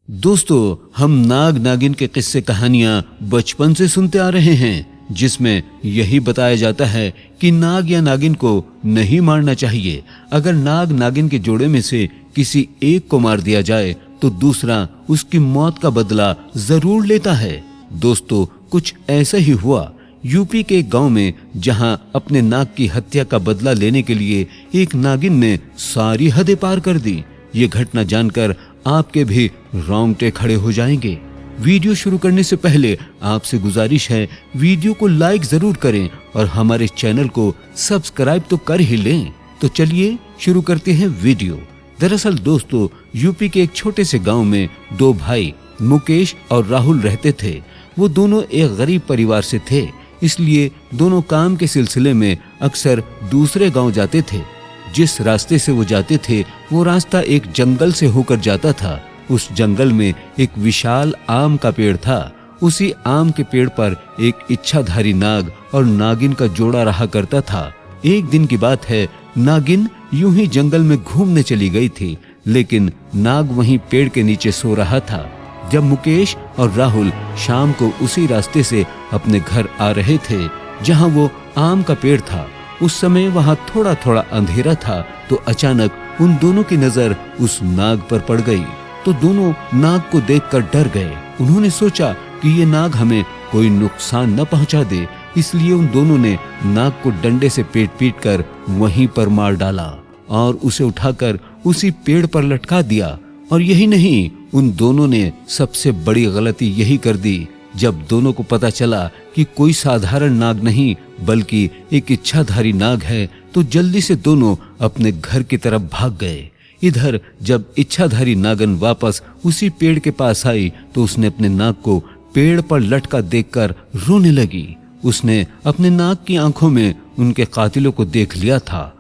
दोस्तों, हम नाग नागिन के किस्से कहानियां बचपन से सुनते आ रहे हैं, जिसमें यही बताया जाता है कि नाग या नागिन को नहीं मारना चाहिए। अगर नाग नागिन के जोड़े में से किसी एक को मार दिया जाए तो दूसरा उसकी मौत का बदला जरूर लेता है। दोस्तों, कुछ ऐसा ही हुआ यूपी के एक गांव में, जहां अपने नाग की हत्या का बदला लेने के लिए एक नागिन ने सारी हदें पार कर दी। ये घटना जानकर आपके भी रोंगटे खड़े हो जाएंगे। वीडियो शुरू करने से पहले आपसे गुजारिश है, वीडियो को लाइक जरूर करें और हमारे चैनल को सब्सक्राइब तो कर ही लें। तो चलिए शुरू करते हैं वीडियो। दरअसल दोस्तों, यूपी के एक छोटे से गांव में दो भाई मुकेश और राहुल रहते थे। वो दोनों एक गरीब परिवार से थे, इसलिए दोनों काम के सिलसिले में अक्सर दूसरे गांव जाते थे। जिस रास्ते से वो जाते थे वो रास्ता एक जंगल से होकर जाता था। उस जंगल में एक विशाल आम का पेड़ था। उसी आम के पेड़ पर एक इच्छाधारी नाग और नागिन का जोड़ा रहा करता था। एक दिन की बात है, नागिन यूं ही जंगल में घूमने चली गई थी, लेकिन नाग वहीं पेड़ के नीचे सो रहा था। जब मुकेश और राहुल शाम को उसी रास्ते से अपने घर आ रहे थे जहां वो आम का पेड़ था, उस समय वहां थोड़ा थोड़ा अंधेरा था, तो अचानक उन दोनों की नजर उस नाग पर पड़ गई। तो दोनों नाग को देखकर डर गए। उन्होंने सोचा कि ये नाग हमें कोई नुकसान न पहुंचा दे, इसलिए उन दोनों ने नाग को डंडे से पीट कर वहीं पर मार डाला और उसे उठाकर उसी पेड़ पर लटका दिया। और यही नहीं, उन दोनों ने सबसे बड़ी गलती यही कर दी। जब दोनों को पता चला कि कोई साधारण नाग नहीं बल्कि एक इच्छाधारी नाग है, तो जल्दी से दोनों अपने घर की तरफ भाग गए। इधर जब इच्छाधारी नागन वापस उसी पेड़ के पास आई तो उसने अपने नाग को पेड़ पर लटका देखकर रोने लगी। उसने अपने नाग की आंखों में उनके कातिलों को देख लिया था।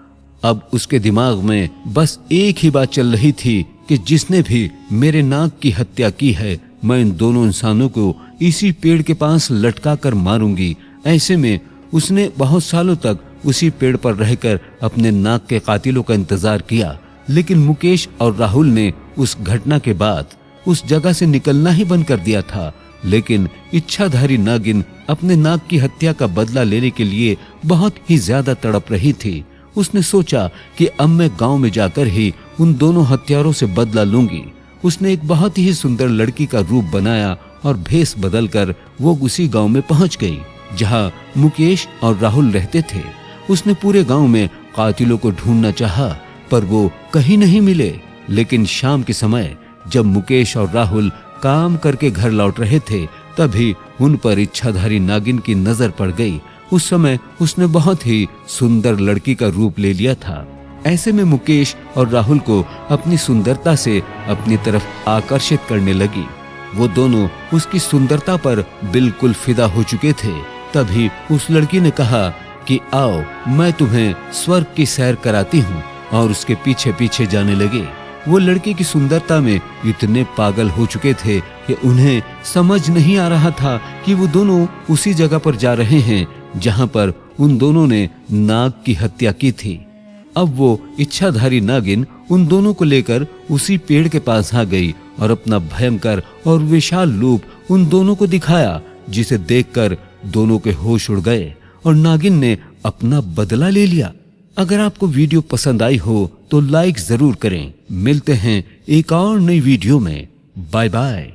अब उसके दिमाग में बस एक ही बात चल रही थी कि जिसने भी मेरे नाग की हत्या की है, मैं इन दोनों इंसानों को इसी पेड़ के पास लटका कर मारूंगी। ऐसे में उसने बहुत सालों तक उसी पेड़ पर रहकर अपने नाग के कातिलों का इंतजार किया, लेकिन मुकेश और राहुल ने उस घटना के बाद उस जगह से निकलना ही बंद कर दिया था। लेकिन इच्छाधारी नागिन अपने नाग की हत्या का बदला लेने के लिए बहुत ही ज्यादा तड़प रही थी। उसने सोचा कि अब मैं गांव में जाकर ही उन दोनों हत्यारों से बदला लूंगी। उसने एक बहुत ही सुंदर लड़की का रूप बनाया और भेष बदलकर वो उसी गांव में पहुंच गई जहां मुकेश और राहुल रहते थे। उसने पूरे गांव में कातिलों को ढूंढना चाहा, पर वो कहीं नहीं मिले। लेकिन शाम के समय जब मुकेश और राहुल काम करके घर लौट रहे थे, तभी उन पर इच्छाधारी नागिन की नजर पड़ गई। उस समय उसने बहुत ही सुंदर लड़की का रूप ले लिया था। ऐसे में मुकेश और राहुल को अपनी सुंदरता से अपनी तरफ आकर्षित करने लगी। वो दोनों उसकी सुंदरता पर बिल्कुल फिदा हो चुके थे। तभी उस लड़की ने कहा कि आओ, मैं तुम्हें स्वर्ग की सैर कराती हूँ, और उसके पीछे पीछे जाने लगे। वो लड़की की सुंदरता में इतने पागल हो चुके थे कि उन्हें समझ नहीं आ रहा था कि वो दोनों उसी जगह पर जा रहे हैं जहां पर उन दोनों ने नाग की हत्या की थी। अब वो इच्छाधारी नागिन उन दोनों को लेकर उसी पेड़ के पास आ गई और अपना भयंकर और विशाल रूप उन दोनों को दिखाया, जिसे देखकर दोनों के होश उड़ गए और नागिन ने अपना बदला ले लिया। अगर आपको वीडियो पसंद आई हो तो लाइक जरूर करें। मिलते हैं एक और नई वीडियो में। Bye bye.